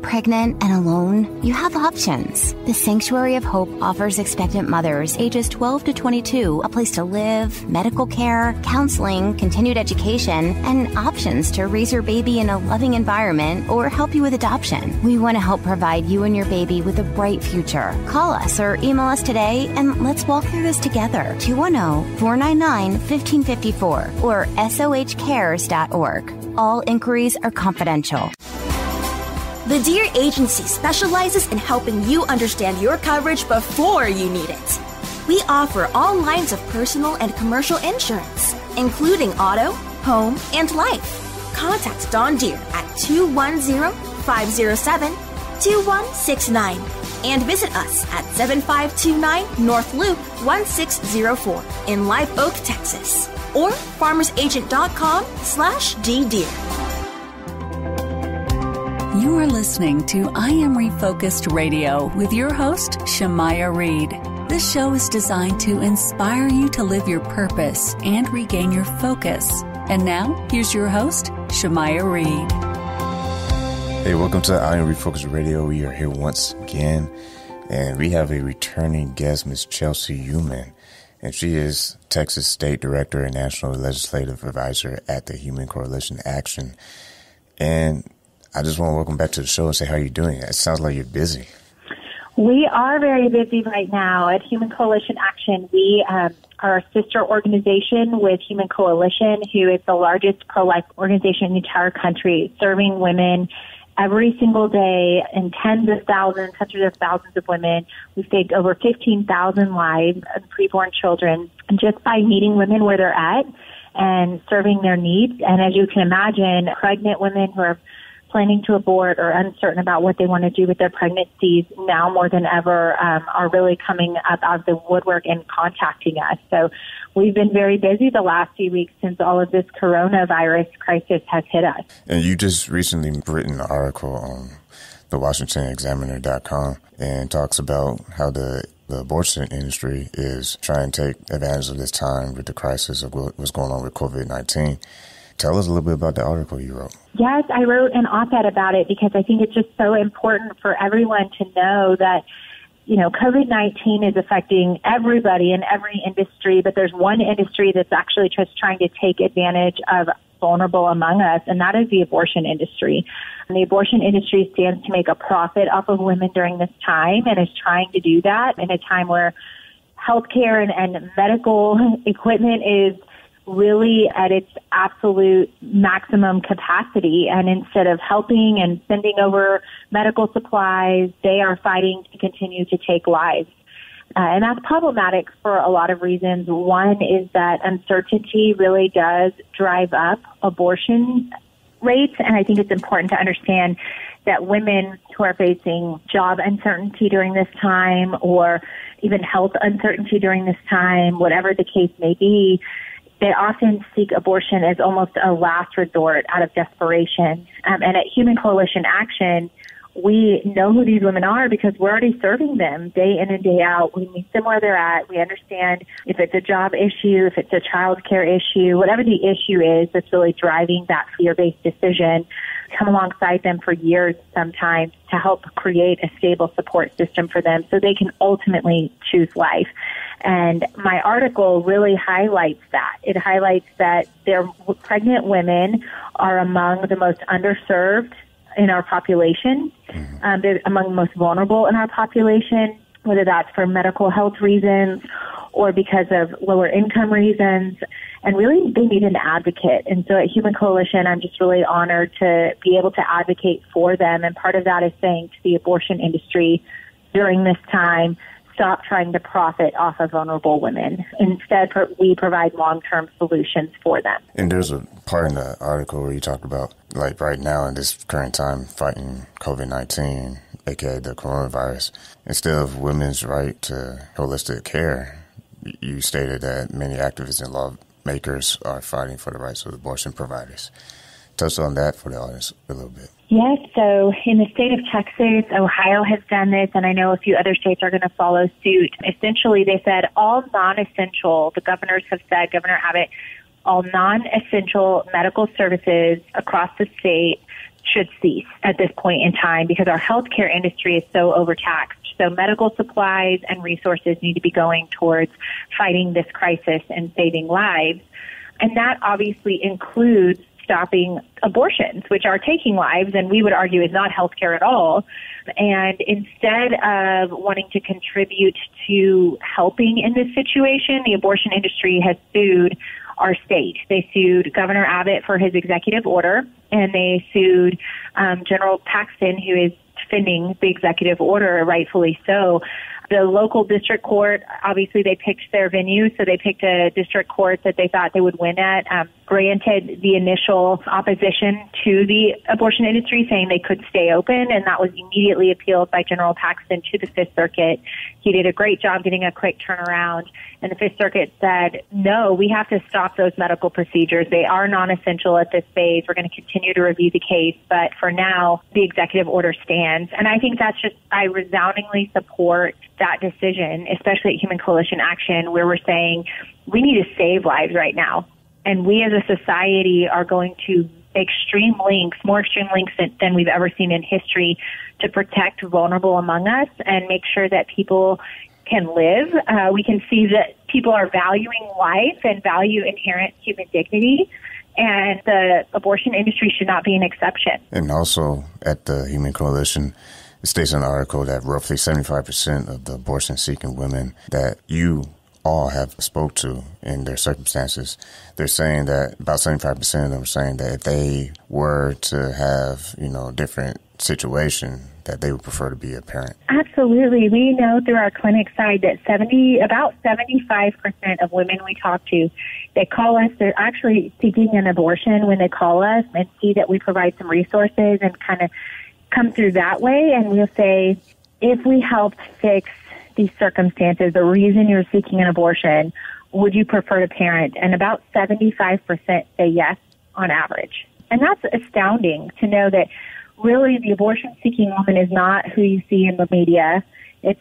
pregnant, and alone? You have options. The Sanctuary of Hope offers expectant mothers ages 12 to 22 a place to live, medical care, counseling, continued education, and options to raise your baby in a loving environment or help you with adoption. We want to help provide you and your baby with a bright future. Call us or email us today and let's walk through this together. 210-499-1554 or sohcares.org. All inquiries are confidential. The Dear Agency specializes in helping you understand your coverage before you need it. We offer all lines of personal and commercial insurance, including auto, home, and life. Contact Dawn Dear at 210-507-2169 and visit us at 7529 North Loop 1604 in Live Oak, Texas, or farmersagent.com/DDear. You are listening to I Am Refocused Radio with your host, Shemaya Reed. This show is designed to inspire you to live your purpose and regain your focus. And now, here's your host, Shemaya Reed. Hey, welcome to I Am Refocused Radio. We are here once again, and we have a returning guest, Ms. Chelsey Youman, and she is Texas State Director and National Legislative Advisor at the Human Coalition Action. And I just want to welcome back to the show and say how you're doing. It sounds like you're busy. We are very busy right now at Human Coalition Action. We are a sister organization with Human Coalition, who is the largest pro-life organization in the entire country, serving women every single day, and tens of thousands, hundreds of thousands of women. We've saved over 15,000 lives of preborn children just by meeting women where they're at and serving their needs. And as you can imagine, pregnant women who are planning to abort or uncertain about what they want to do with their pregnancies now more than ever are really coming up out of the woodwork and contacting us. So we've been very busy the last few weeks since all of this coronavirus crisis has hit us. And you just recently written an article on the WashingtonExaminer.com and talks about how the abortion industry is trying to take advantage of this time with the crisis of what's going on with COVID-19. Tell us a little bit about the article you wrote. Yes, I wrote an op-ed about it because I think it's just so important for everyone to know that, you know, COVID-19 is affecting everybody in every industry, but there's one industry that's actually just trying to take advantage of vulnerable among us, and that is the abortion industry. And the abortion industry stands to make a profit off of women during this time and is trying to do that in a time where healthcare and medical equipment is really at its absolute maximum capacity. And instead of helping and sending over medical supplies, they are fighting to continue to take lives. And that's problematic for a lot of reasons. One is that uncertainty really does drive up abortion rates. And I think it's important to understand that women who are facing job uncertainty during this time or even health uncertainty during this time, whatever the case may be, they often seek abortion as almost a last resort out of desperation. And at Human Coalition Action, we know who these women are because we're already serving them day in and day out. We meet them where they're at. We understand if it's a job issue, if it's a child care issue, whatever the issue is that's really driving that fear-based decision. Come alongside them for years sometimes to help create a stable support system for them so they can ultimately choose life. And my article really highlights that. It highlights that pregnant women are among the most underserved in our population. They're among the most vulnerable in our population, whether that's for medical health reasons or because of lower income reasons. And really, they need an advocate. And so at Human Coalition, I'm just really honored to be able to advocate for them. And part of that is saying to the abortion industry during this time, stop trying to profit off of vulnerable women. Instead, we provide long-term solutions for them. And there's a part in the article where you talk about, like right now in this current time, fighting COVID-19, aka the coronavirus. Instead of women's right to holistic care, you stated that many activists and lawmakers are fighting for the rights of abortion providers. Touch on that for the audience a little bit. Yes, so in the state of Texas, Ohio has done this, and I know a few other states are going to follow suit. Essentially, they said all non-essential, the governors have said, Governor Abbott, all non-essential medical services across the state should cease at this point in time because our healthcare industry is so overtaxed. So medical supplies and resources need to be going towards fighting this crisis and saving lives. And that obviously includes stopping abortions, which are taking lives, and we would argue is not healthcare at all. And instead of wanting to contribute to helping in this situation, the abortion industry has sued our state. They sued Governor Abbott for his executive order, and they sued General Paxton, who is defending the executive order, rightfully so. The local district court, obviously they picked their venue, so they picked a district court that they thought they would win at, granted the initial opposition to the abortion industry, saying they could stay open, and that was immediately appealed by General Paxton to the Fifth Circuit. He did a great job getting a quick turnaround, and the Fifth Circuit said, no, we have to stop those medical procedures. They are non-essential at this phase. We're going to continue to review the case, but for now, the executive order stands. And I think I resoundingly support that decision, especially at Human Coalition Action, where we're saying we need to save lives right now. And we as a society are going to more extreme links than we've ever seen in history to protect vulnerable among us and make sure that people can live. We can see that people are valuing life and value inherent human dignity, and the abortion industry should not be an exception. And also at the Human Coalition, it states in the article that roughly 75% of the abortion-seeking women that you all have spoke to in their circumstances, they're saying that about 75% of them are saying that if they were to have, a different situation, that they would prefer to be a parent. Absolutely. We know through our clinic side that about 75% of women we talk to, they call us, they're actually seeking an abortion when they call us and see that we provide some resources and kind of come through that way. And we'll say, if we helped fix these circumstances, the reason you're seeking an abortion, would you prefer to parent? And about 75% say yes on average. And that's astounding to know that really the abortion-seeking woman is not who you see in the media. She's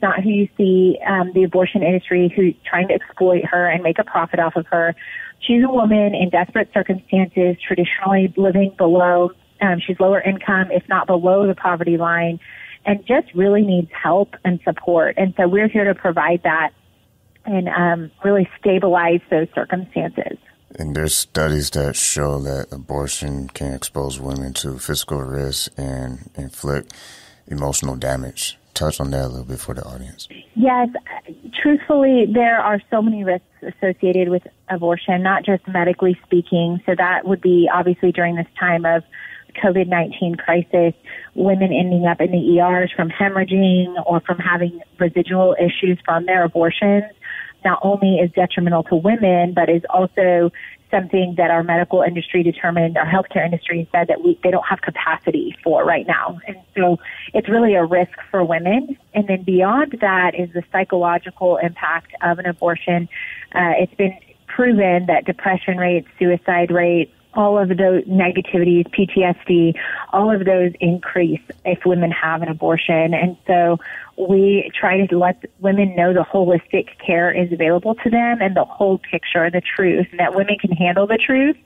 not who you see the abortion industry who's trying to exploit her and make a profit off of her. She's a woman in desperate circumstances, traditionally living below, she's lower income, if not below the poverty line, and just really needs help and support. And so we're here to provide that and really stabilize those circumstances. And there's studies that show that abortion can expose women to physical risk and inflict emotional damage. Touch on that a little bit for the audience. Yes. Truthfully, there are so many risks associated with abortion, not just medically speaking. So that would be obviously during this time of COVID-19 crisis, women ending up in the ERs from hemorrhaging or from having residual issues from their abortions not only is detrimental to women, but is also something that our medical industry determined, our healthcare industry said that they don't have capacity for right now. And so it's really a risk for women. And then beyond that is the psychological impact of an abortion. It's been proven that depression rates, suicide rates, all of those negativities, PTSD, all of those increase if women have an abortion. And so we try to let women know the holistic care is available to them and the whole picture, the truth, and that women can handle the truth.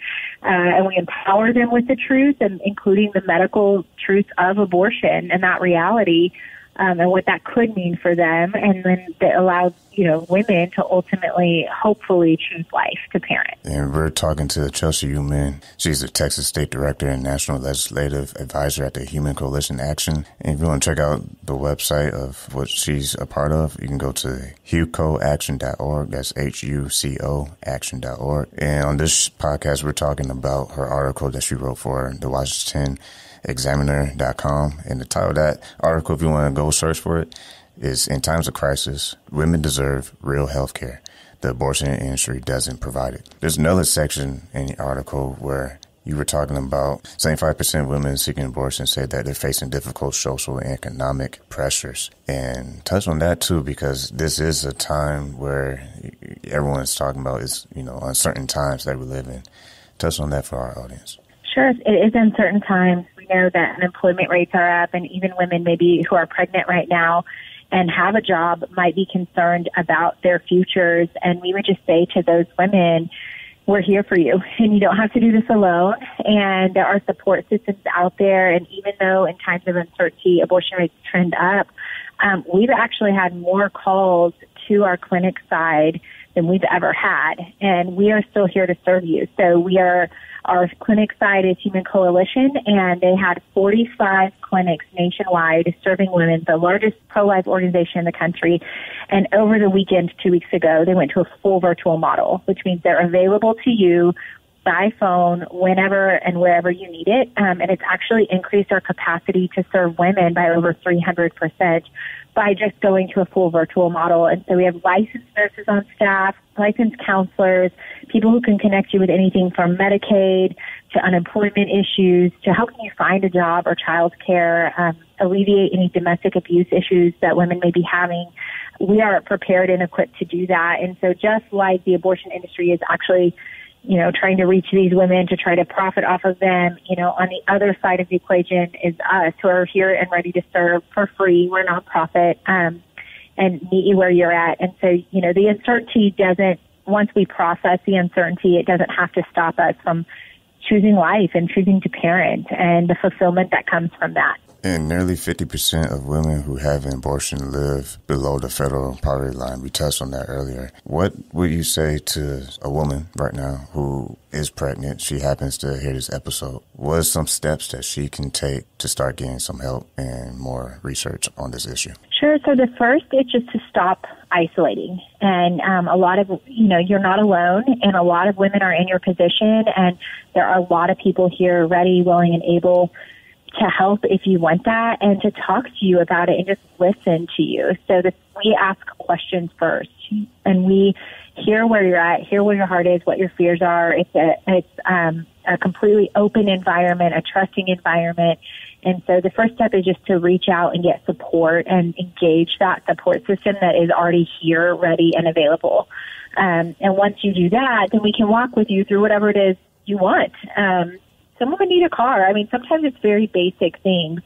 And we empower them with the truth, and including the medical truth of abortion and that reality. And what that could mean for them, and then that allows, women to ultimately, hopefully, choose life to parent. And we're talking to Chelsey Youman. She's the Texas State Director and National Legislative Advisor at the Human Coalition Action. And if you want to check out the website of what she's a part of, you can go to hucoaction.org. That's HUCO action.org. And on this podcast, we're talking about her article that she wrote for the Washington Examiner.com, and the title of that article, if you want to go search for it, is "In Times of Crisis, Women Deserve Real Health Care. The Abortion Industry Doesn't Provide It." There's another section in the article where you were talking about 75% of women seeking abortion say that they're facing difficult social and economic pressures. And touch on that too, because this is a time where everyone is talking about is, uncertain times that we live in. Touch on that for our audience. Sure, it is uncertain times. We know that unemployment rates are up, and even women maybe who are pregnant right now and have a job might be concerned about their futures. And we would just say to those women, we're here for you, and you don't have to do this alone. And there are support systems out there. And even though in times of uncertainty, abortion rates trend up, we've actually had more calls to our clinic side than we've ever had. And we are still here to serve you. So our clinic side is Human Coalition, and they had 45 clinics nationwide serving women, the largest pro-life organization in the country. And over the weekend, 2 weeks ago, they went to a full virtual model, which means they're available to you by phone whenever and wherever you need it. And it's actually increased our capacity to serve women by over 300% by just going to a full virtual model. And so we have licensed nurses on staff, licensed counselors, people who can connect you with anything from Medicaid to unemployment issues to helping you find a job or child care, alleviate any domestic abuse issues that women may be having. We are prepared and equipped to do that. And so just like the abortion industry is actually trying to reach these women to try to profit off of them, on the other side of the equation is us who are here and ready to serve for free. We're a nonprofit, and meet you where you're at. And so, the uncertainty once we process the uncertainty, it doesn't have to stop us from choosing life and choosing to parent and the fulfillment that comes from that. And nearly 50% of women who have an abortion live below the federal poverty line. We touched on that earlier. What would you say to a woman right now who is pregnant? She happens to hear this episode. What are some steps that she can take to start getting some help and more research on this issue? Sure. So the first is just to stop isolating. And a lot of, you're not alone, and a lot of women are in your position, and there are a lot of people here ready, willing, and able to help if you want that, and to talk to you about it and just listen to you. So we ask questions first, and we hear where you're at, hear where your heart is, what your fears are. It's a completely open environment, a trusting environment. And so the first step is just to reach out and get support and engage that support system that is already here, ready, and available. And once you do that, then we can walk with you through whatever it is you want. Some women need a car. I mean, sometimes it's very basic things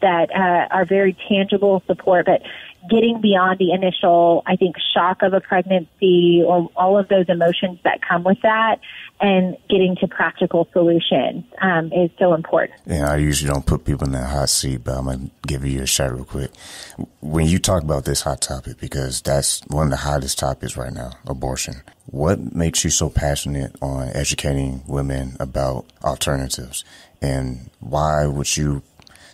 that are very tangible support, but getting beyond the initial, I think, shock of a pregnancy or all of those emotions that come with that and getting to practical solutions is so important. And I usually don't put people in that hot seat, but I'm going to give you a shot real quick. When you talk about this hot topic, because that's one of the hottest topics right now, abortion, what makes you so passionate on educating women about alternatives? And why would you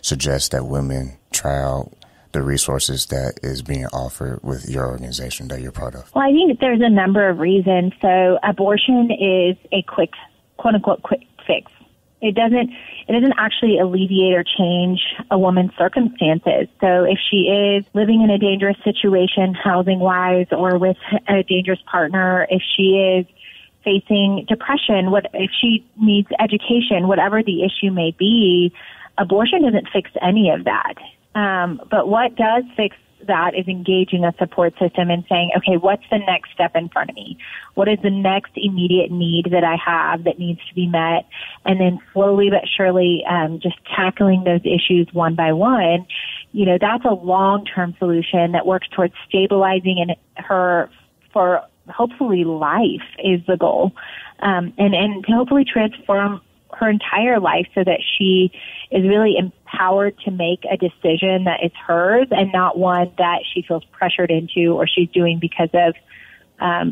suggest that women try out the resources that is being offered with your organization that you're part of? Well, I think there's a number of reasons. So abortion is a quick, quote unquote, quick fix. It doesn't actually alleviate or change a woman's circumstances. So if she is living in a dangerous situation, housing-wise, or with a dangerous partner, if she is facing depression, if she needs education, whatever the issue may be, abortion doesn't fix any of that. But what does fix that is engaging a support system and saying, okay, what's the next step in front of me? What is the next immediate need that I have that needs to be met? And then slowly but surely, just tackling those issues one by one. That's a long-term solution that works towards stabilizing her for hopefully life is the goal. And to hopefully transform her entire life so that she is really empowered to make a decision that is hers and not one that she feels pressured into or she's doing because of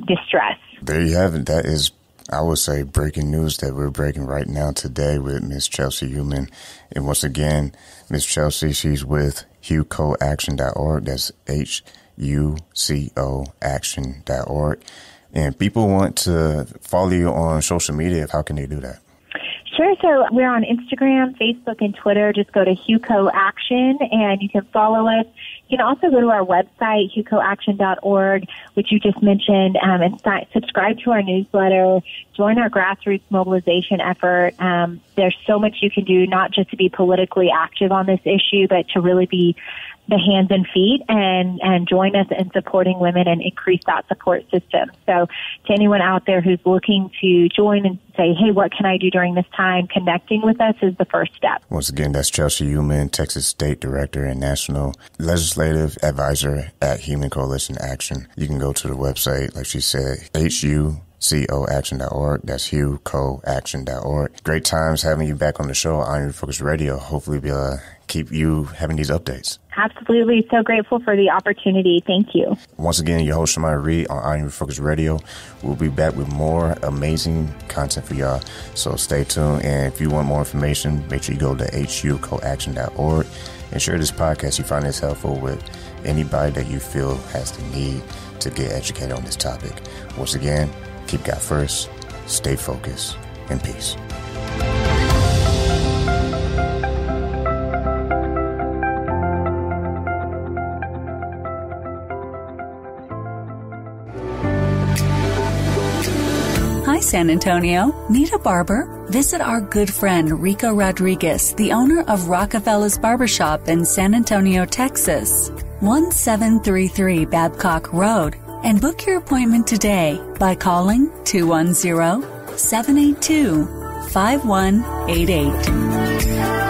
distress. There you have it. That is, I would say, breaking news that we're breaking right now today with Ms. Chelsey Youman. And once again, Ms. Chelsey, she's with hucoaction.org. That's HUCO action.org. And people want to follow you on social media. How can they do that? Sure. So we're on Instagram, Facebook, and Twitter. Just go to Huco Action, and you can follow us. You can also go to our website, hucoaction.org, which you just mentioned, and subscribe to our newsletter, join our grassroots mobilization effort. There's so much you can do, not just to be politically active on this issue, but to really be the hands and feet and join us in supporting women and increase that support system. So to anyone out there who's looking to join and say, hey, what can I do during this time? Connecting with us is the first step. Once again, that's Chelsey Youman, Texas State Director and National Legislative Advisor at Human Coalition Action. You can go to the website, like she said, HUCO HughCoAction.org. That's HughCoAction.org. Great times having you back on the show, I Am Refocused Radio. Hopefully we'll keep you having these updates. Absolutely. So grateful for the opportunity. Thank you. Once again, your host, Shemaya Reed on I Am Refocused Radio. We'll be back with more amazing content for y'all. So stay tuned. And if you want more information, make sure you go to HughCoAction.org and share this podcast. You find this helpful with anybody that you feel has the need to get educated on this topic. Once again, keep God first, stay focused, and peace. Hi, San Antonio. Need a barber? Visit our good friend Rico Rodriguez, the owner of Rockefeller's Barbershop in San Antonio, Texas, 1733 Babcock Road, and book your appointment today by calling 210-782-5188.